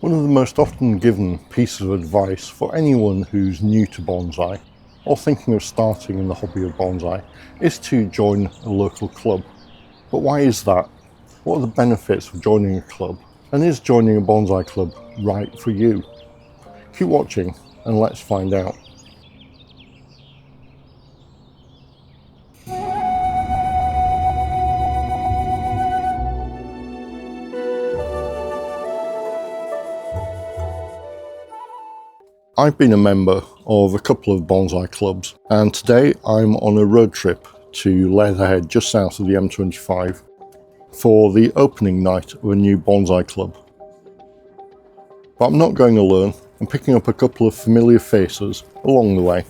One of the most often given pieces of advice for anyone who's new to bonsai or thinking of starting in the hobby of bonsai is to join a local club. But why is that? What are the benefits of joining a club? And is joining a bonsai club right for you? Keep watching and let's find out. I've been a member of a couple of bonsai clubs, and today I'm on a road trip to Leatherhead just south of the M25 for the opening night of a new bonsai club. But I'm not going alone. I'm picking up a couple of familiar faces along the way.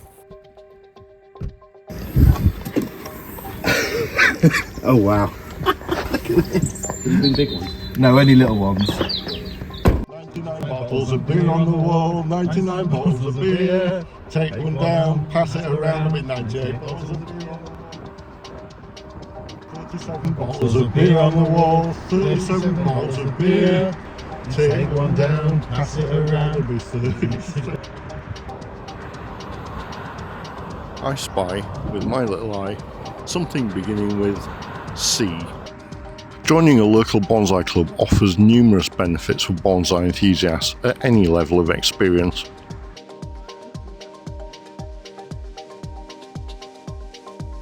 Oh wow. Look at this. Have been big ones? No, only little ones. 99 bottles of beer on the wall, 99 bottles of beer. Take one down, pass it around with 98 bottles of beer. 37 bottles of beer on the wall, 37 bottles of beer. Take one down, pass it around with 30. I spy, with my little eye, something beginning with C. Joining a local bonsai club offers numerous benefits for bonsai enthusiasts at any level of experience.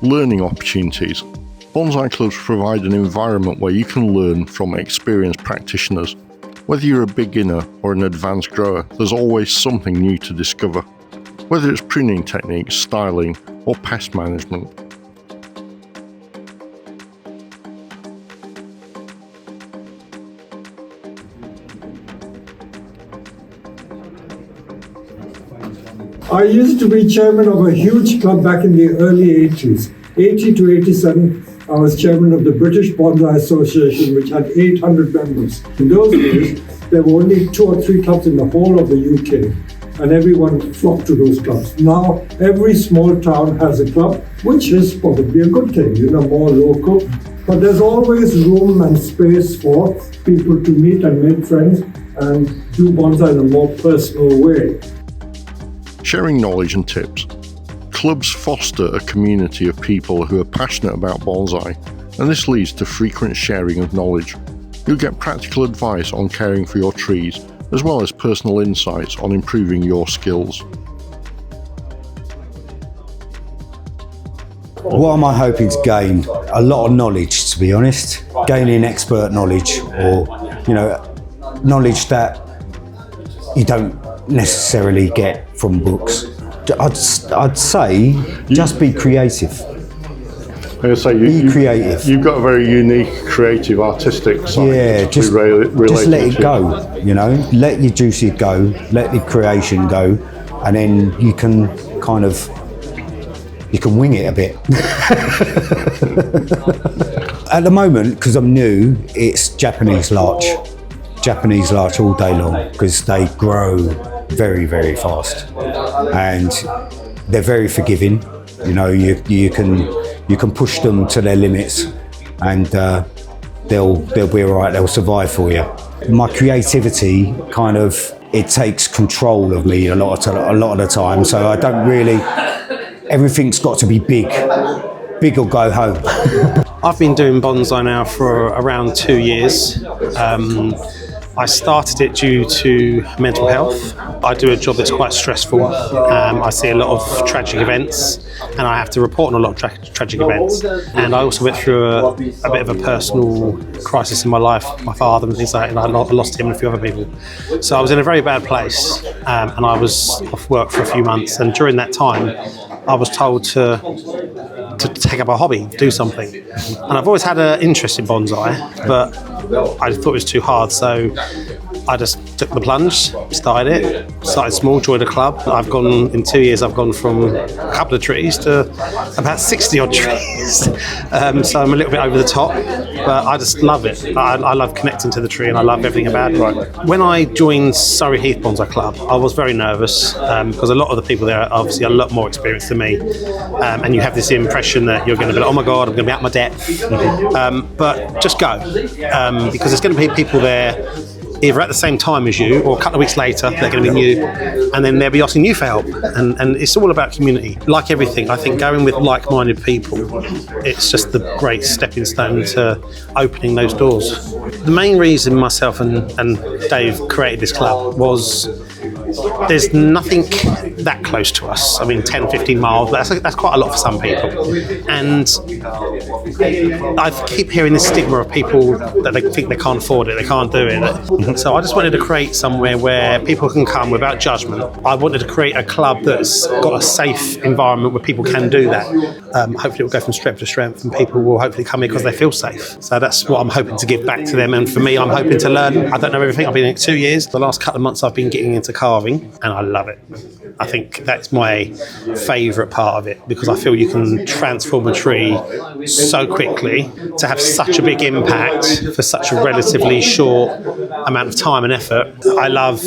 Learning opportunities. Bonsai clubs provide an environment where you can learn from experienced practitioners. Whether you're a beginner or an advanced grower, there's always something new to discover. Whether it's pruning techniques, styling, or pest management. I used to be chairman of a huge club back in the early 80s. 80 to 87, I was chairman of the British Bonsai Association, which had 800 members. In those days, there were only 2 or 3 clubs in the whole of the UK, and everyone flocked to those clubs. Now, every small town has a club, which is probably a good thing, more local. But there's always room and space for people to meet and make friends and do bonsai in a more personal way. Sharing knowledge and tips. Clubs foster a community of people who are passionate about bonsai, and this leads to frequent sharing of knowledge. You'll get practical advice on caring for your trees, as well as personal insights on improving your skills. What am I hoping to gain? A lot of knowledge, to be honest. Gaining expert knowledge, or knowledge that you don't necessarily get from books. I'd say just be creative. Be creative. You've got a very unique, creative, artistic side. Yeah, just let it go. Let your juices go, let the creation go, and then you can wing it a bit. At the moment, because I'm new, it's Japanese larch all day long, because they grow very, very fast, and they're very forgiving. You can push them to their limits, and they'll be all right. They'll survive for you. My creativity it takes control of me a lot of the time. So I don't really. Everything's got to be big or go home. I've been doing bonsai now for around 2 years. I started it due to mental health. I do a job that's quite stressful. I see a lot of tragic events, and I have to report on a lot of tragic events. And I also went through a bit of a personal crisis in my life, my father and things like that, and I lost him and a few other people. So I was in a very bad place, and I was off work for a few months. And during that time, I was told to take up a hobby, do something. And I've always had an interest in bonsai, but I thought it was too hard, so I just took the plunge, started small, joined a club. In 2 years, I've gone from a couple of trees to about 60 odd trees. So I'm a little bit over the top, but I just love it. I love connecting to the tree, and I love everything about it. Right. When I joined Surrey Heath Bonsai Club, I was very nervous because a lot of the people there are obviously a lot more experienced than me, and you have this impression that you're going to be like, oh my God, I'm going to be out my depth. But just go, because there's going to be people there either at the same time as you or a couple of weeks later, they're going to be new, and then they'll be asking you for help. And it's all about community. Like everything, I think going with like-minded people, it's just the great stepping stone to opening those doors. The main reason myself and Dave created this club was there's nothing that close to us. I mean, 10, 15 miles, but that's quite a lot for some people. And I keep hearing this stigma of people that they think they can't afford it, they can't do it. So I just wanted to create somewhere where people can come without judgment. I wanted to create a club that's got a safe environment where people can do that. Hopefully it will go from strength to strength and people will hopefully come here because they feel safe. So that's what I'm hoping to give back to them. And for me, I'm hoping to learn. I don't know everything. I've been in it 2 years. The last couple of months I've been getting into carving and I love it. I think that's my favourite part of it because I feel you can transform a tree so quickly to have such a big impact for such a relatively short amount of time and effort. I love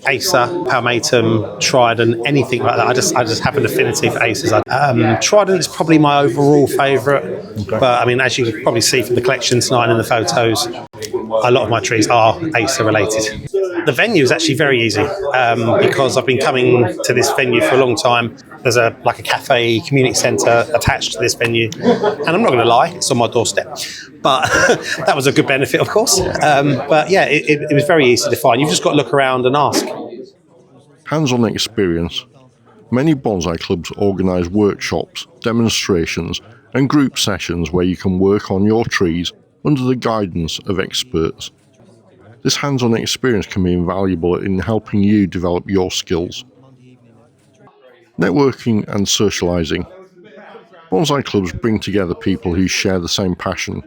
Acer, Palmatum, Trident, anything like that. I just have an affinity for Acers. Trident is probably my overall favourite, but I mean, as you can probably see from the collection tonight and the photos, a lot of my trees are Acer related. The venue is actually very easy because I've been coming to this venue for a long time. There's a cafe, community centre attached to this venue, and I'm not going to lie, it's on my doorstep. But that was a good benefit, of course. But yeah, it was very easy to find. You've just got to look around and ask. Hands-on experience. Many bonsai clubs organise workshops, demonstrations and group sessions where you can work on your trees under the guidance of experts. This hands-on experience can be invaluable in helping you develop your skills. Networking and socialising. Bonsai clubs bring together people who share the same passion.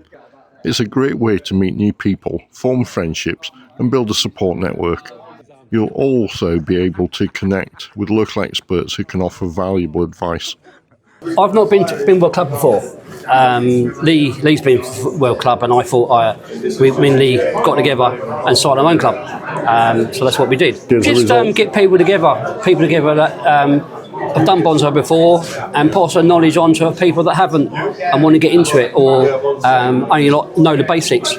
It's a great way to meet new people, form friendships and build a support network. You'll also be able to connect with local experts who can offer valuable advice. I've not been World Club before. Lee's been World Club, and I thought me and Lee got together and started our own club. So that's what we did. Just get people together that have done bonsai before, and pass our knowledge on to people that haven't and want to get into it, or only know the basics.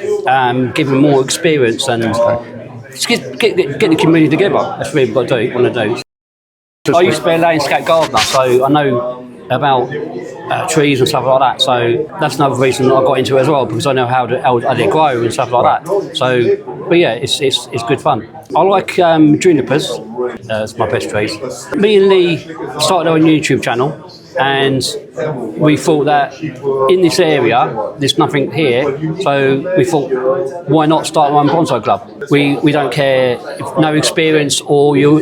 Give them more experience and just get the community together. That's really what I want to do. I used to be a landscape gardener, so I know about trees and stuff like that. So that's another reason I got into it as well, because I know how they grow and stuff like that. So, but yeah, it's good fun. I like junipers. It's my best trees. Me and Lee started our YouTube channel, and we thought that in this area there's nothing here, so we thought, why not start our own bonsai club? We don't care if no experience or you're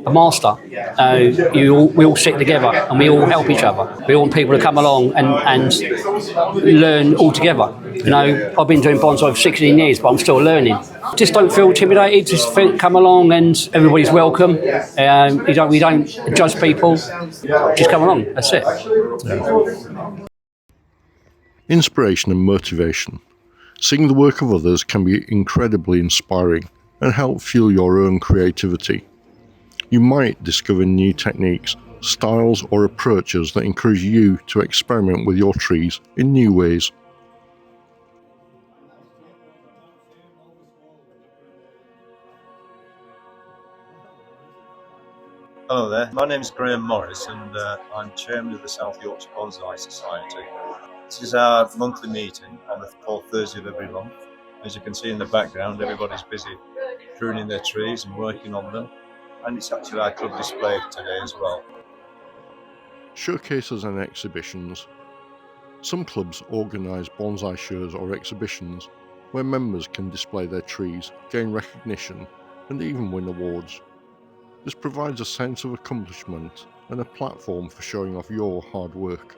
a master. We all sit together and we all help each other. We want people to come along and learn all together. You know, I've been doing bonsai for 16 years, but I'm still learning. Just don't feel intimidated. Just come along and everybody's welcome. We don't judge people. Just come along. That's it. Yeah. Inspiration and motivation. Seeing the work of others can be incredibly inspiring and help fuel your own creativity. You might discover new techniques, styles or approaches that encourage you to experiment with your trees in new ways. Hello there, my name is Graham Morris and I'm Chairman of the South Yorkshire Bonsai Society. This is our monthly meeting on the fourth Thursday of every month. As you can see in the background, everybody's busy pruning their trees and working on them, and it's actually our club display today as well. Showcases and exhibitions. Some clubs organise bonsai shows or exhibitions where members can display their trees, gain recognition and even win awards. This provides a sense of accomplishment and a platform for showing off your hard work.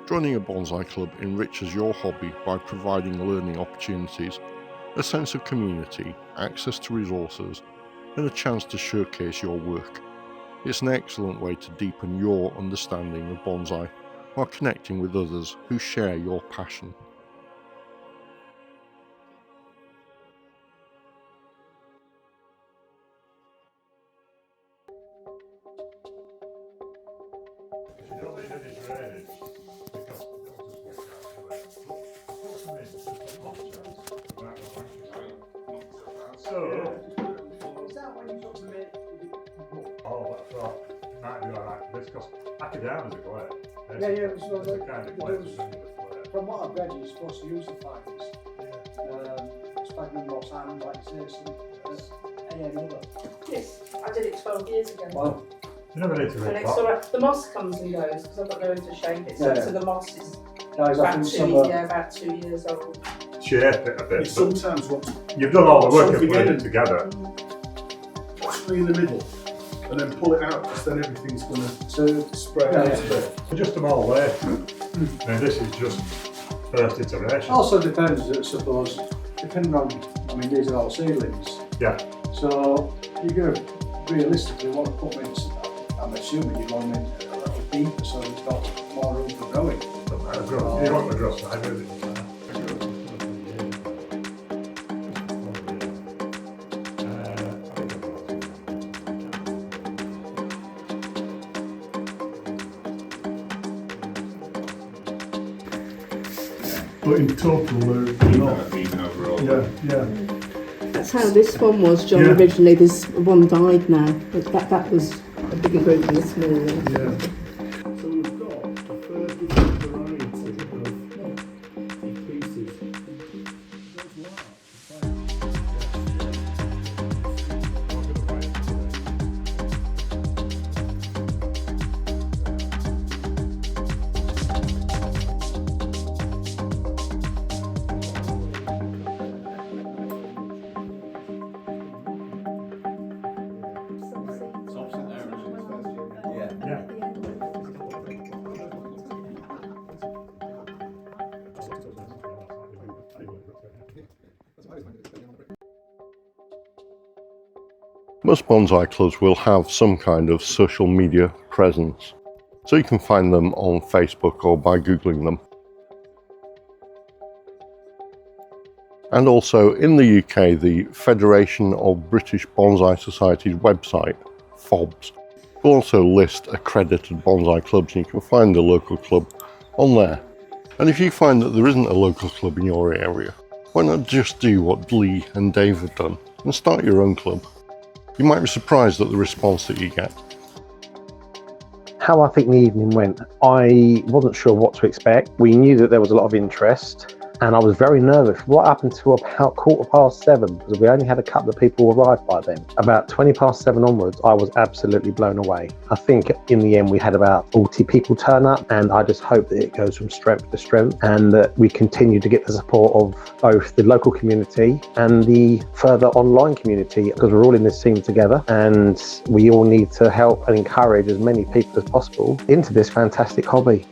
Joining a bonsai club enriches your hobby by providing learning opportunities, a sense of community, access to resources, and a chance to showcase your work. It's an excellent way to deepen your understanding of bonsai while connecting with others who share your passion. Oh, that's right. Might be alright for this because academics are great. Yeah, so There's a kind of place from what I've read, you're supposed to use the fibres. Sphagnum moss and, like you say, any other. Yes, I did it 12 years ago. Wow. You never need to And read it's all right. The moss comes and goes because I've got no into shape it. So the moss is Guys, I think about 2 years old. shape it a bit. It's sometimes what You've done all the work of something putting in. it together. possibly in the middle, and then pull it out because then everything's going to spray out a bit. Just them all there. Now this is just first iteration. also depends, I suppose, depending on, I mean, these are all seedlings. Yeah. So you're going to realistically want to put them in, I'm assuming you want them in a little deeper so it's got more room for growing. You want the grass side, really. But in total, they're not. Yeah. That's how this one was, John, Yeah. originally. This one died now, but that was a bigger group than this smaller one. Yeah. So we've got a third different variety of pieces. Most bonsai clubs will have some kind of social media presence, so you can find them on Facebook or by Googling them. And also in the UK, the Federation of British Bonsai Societies website, FOBS, will also list accredited bonsai clubs, and you can find the local club on there. And if you find that there isn't a local club in your area, why not just do what Lee and Dave have done and start your own club? You might be surprised at the response that you get. How I think the evening went, I wasn't sure what to expect. We knew that there was a lot of interest, and I was very nervous. What happened to about 7:15, because we only had a couple of people arrive by then. About 7:20 onwards, I was absolutely blown away. I think in the end we had about 40 people turn up, and I just hope that it goes from strength to strength and that we continue to get the support of both the local community and the further online community, because we're all in this team together and we all need to help and encourage as many people as possible into this fantastic hobby.